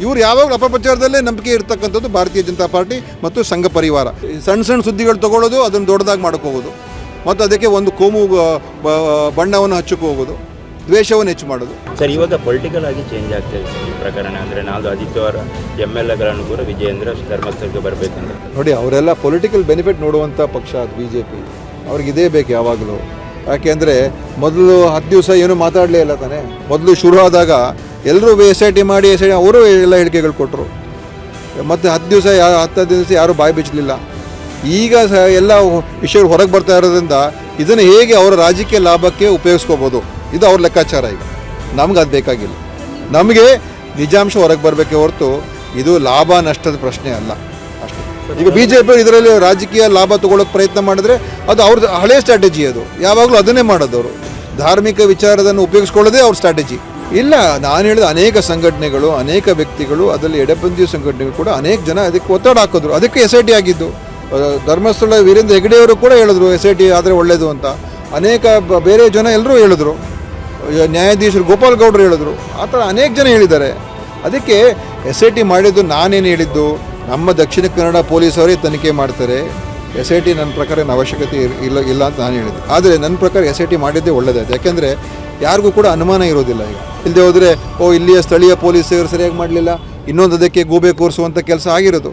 ಇವರು ಯಾವಾಗಲೂ ಅಪಪ್ರಚಾರದಲ್ಲೇ ನಂಬಿಕೆ ಇರ್ತಕ್ಕಂಥದ್ದು ಭಾರತೀಯ ಜನತಾ ಪಾರ್ಟಿ ಮತ್ತು ಸಂಘ ಪರಿವಾರ. ಸಣ್ಣ ಸಣ್ಣ ಸುದ್ದಿಗಳು ತೊಗೊಳ್ಳೋದು, ಅದನ್ನು ದೊಡ್ಡದಾಗಿ ಮಾಡ್ಕೋಗೋದು, ಮತ್ತು ಅದಕ್ಕೆ ಒಂದು ಕೋಮು ಬಣ್ಣವನ್ನು ಹಚ್ಚಕ್ಕೆ ಹೋಗೋದು, ದ್ವೇಷವನ್ನು ಹೆಚ್ಚು ಮಾಡೋದು. ಸರ್, ಇವಾಗ ಪೊಲಿಟಿಕಲ್ ಆಗಿ ಚೇಂಜ್ ಆಗ್ತಾಯಿದೆ ಸರ್ ಈ ಪ್ರಕರಣ. ಅಂದರೆ ನಾಲ್ಕು ಆದಿತ್ಯವಾರ MLAಗಳನ್ನು ಕೂಡ ವಿಜಯೇಂದ್ರ ಧರ್ಮಸ್ಥಳಕ್ಕೆ ಬರಬೇಕಂತ ನೋಡಿ, ಅವರೆಲ್ಲ ಪೊಲಿಟಿಕಲ್ ಬೆನಿಫಿಟ್ ನೋಡುವಂಥ ಪಕ್ಷ ಅದು BJP. ಅವ್ರಿಗೆ ಇದೇ ಬೇಕು ಯಾವಾಗಲೂ. ಯಾಕೆಂದರೆ ಮೊದಲು 10 ದಿವಸ ಏನೂ ಮಾತಾಡಲೇ ಇಲ್ಲ ತಾನೆ. ಮೊದಲು ಶುರು ಆದಾಗ ಎಲ್ಲರೂ SIT ಮಾಡಿ ಅವರು ಎಲ್ಲ ಹೇಳಿಕೆಗಳು ಕೊಟ್ಟರು. ಮತ್ತು 10 ದಿವಸ 10 ದಿವಸ ಯಾರೂ ಬಾಯಿ ಬಿಚ್ಚಲಿಲ್ಲ. ಈಗ ಎಲ್ಲ ವಿಷಯಗಳು ಹೊರಗೆ ಬರ್ತಾ ಇರೋದ್ರಿಂದ ಇದನ್ನು ಹೇಗೆ ಅವರ ರಾಜಕೀಯ ಲಾಭಕ್ಕೆ ಉಪಯೋಗಿಸ್ಕೋಬೋದು, ಇದು ಅವ್ರ ಲೆಕ್ಕಾಚಾರ. ಈಗ ನಮ್ಗೆ ಅದು ಬೇಕಾಗಿಲ್ಲ. ನಮಗೆ ನಿಜಾಂಶ ಹೊರಗೆ ಬರಬೇಕೆ ಹೊರತು ಇದು ಲಾಭ ನಷ್ಟದ ಪ್ರಶ್ನೆ ಅಲ್ಲ ಅಷ್ಟೇ. ಈಗ BJP ಇದರಲ್ಲಿ ರಾಜಕೀಯ ಲಾಭ ತಗೊಳ್ಳೋಕೆ ಪ್ರಯತ್ನ ಮಾಡಿದ್ರೆ ಅದು ಅವ್ರದ್ದು ಹಳೆಯ ಸ್ಟ್ರಾಟಜಿ. ಅದು ಯಾವಾಗಲೂ ಅದನ್ನೇ ಮಾಡೋದು. ಅವರು ಧಾರ್ಮಿಕ ವಿಚಾರದನ್ನು ಉಪಯೋಗಿಸ್ಕೊಳ್ಳೋದೇ ಅವ್ರ ಸ್ಟ್ರಾಟಜಿ. ಇಲ್ಲ, ನಾನು ಹೇಳಿದ ಅನೇಕ ಸಂಘಟನೆಗಳು, ಅನೇಕ ವ್ಯಕ್ತಿಗಳು, ಅದರಲ್ಲಿ ಎಡಪಂಥೀಯ ಸಂಘಟನೆಗಳು ಕೂಡ ಅನೇಕ ಜನ ಅದಕ್ಕೆ ಒತ್ತಡ ಹಾಕಿದ್ರು. ಅದಕ್ಕೆ SIT ಆಗಿದ್ದು. ಧರ್ಮಸ್ಥಳ ವೀರೇಂದ್ರ ಹೆಗಡೆಯವರು ಕೂಡ ಹೇಳಿದ್ರು SIT ಆದರೆ ಒಳ್ಳೆಯದು ಅಂತ. ಅನೇಕ ಬೇರೆ ಜನ ಎಲ್ಲರೂ ಹೇಳಿದ್ರು. ನ್ಯಾಯಾಧೀಶರು ಗೋಪಾಲ್ ಗೌಡರು ಹೇಳಿದ್ರು. ಆ ಥರ ಅನೇಕ ಜನ ಹೇಳಿದ್ದಾರೆ. ಅದಕ್ಕೆ SIT ಮಾಡಿದ್ದು ನಾನೇನು ಹೇಳಿದ್ದು, ನಮ್ಮ ದಕ್ಷಿಣ ಕನ್ನಡ ಪೊಲೀಸವರೇ ತನಿಖೆ ಮಾಡ್ತಾರೆ. SIT ನನ್ನ ಪ್ರಕಾರ ಏನು ಅವಶ್ಯಕತೆ ಇಲ್ಲ ಅಂತ ನಾನು ಹೇಳಿದ್ದೆ. ಆದರೆ ನನ್ನ ಪ್ರಕಾರ SIT ಮಾಡಿದ್ದೇ ಒಳ್ಳೆಯದಾಯ್ತು. ಯಾಕೆಂದರೆ ಯಾರಿಗೂ ಕೂಡ ಅನುಮಾನ ಇರೋದಿಲ್ಲ. ಈಗ ಇಲ್ಲದೆ ಹೋದರೆ ಇಲ್ಲಿಯ ಸ್ಥಳೀಯ ಪೊಲೀಸರು ಸರಿಯಾಗಿ ಮಾಡಲಿಲ್ಲ, ಇನ್ನೊಂದು ಅದಕ್ಕೆ ಗೂಬೆ ಕೂರಿಸುವಂಥ ಕೆಲಸ ಆಗಿರೋದು.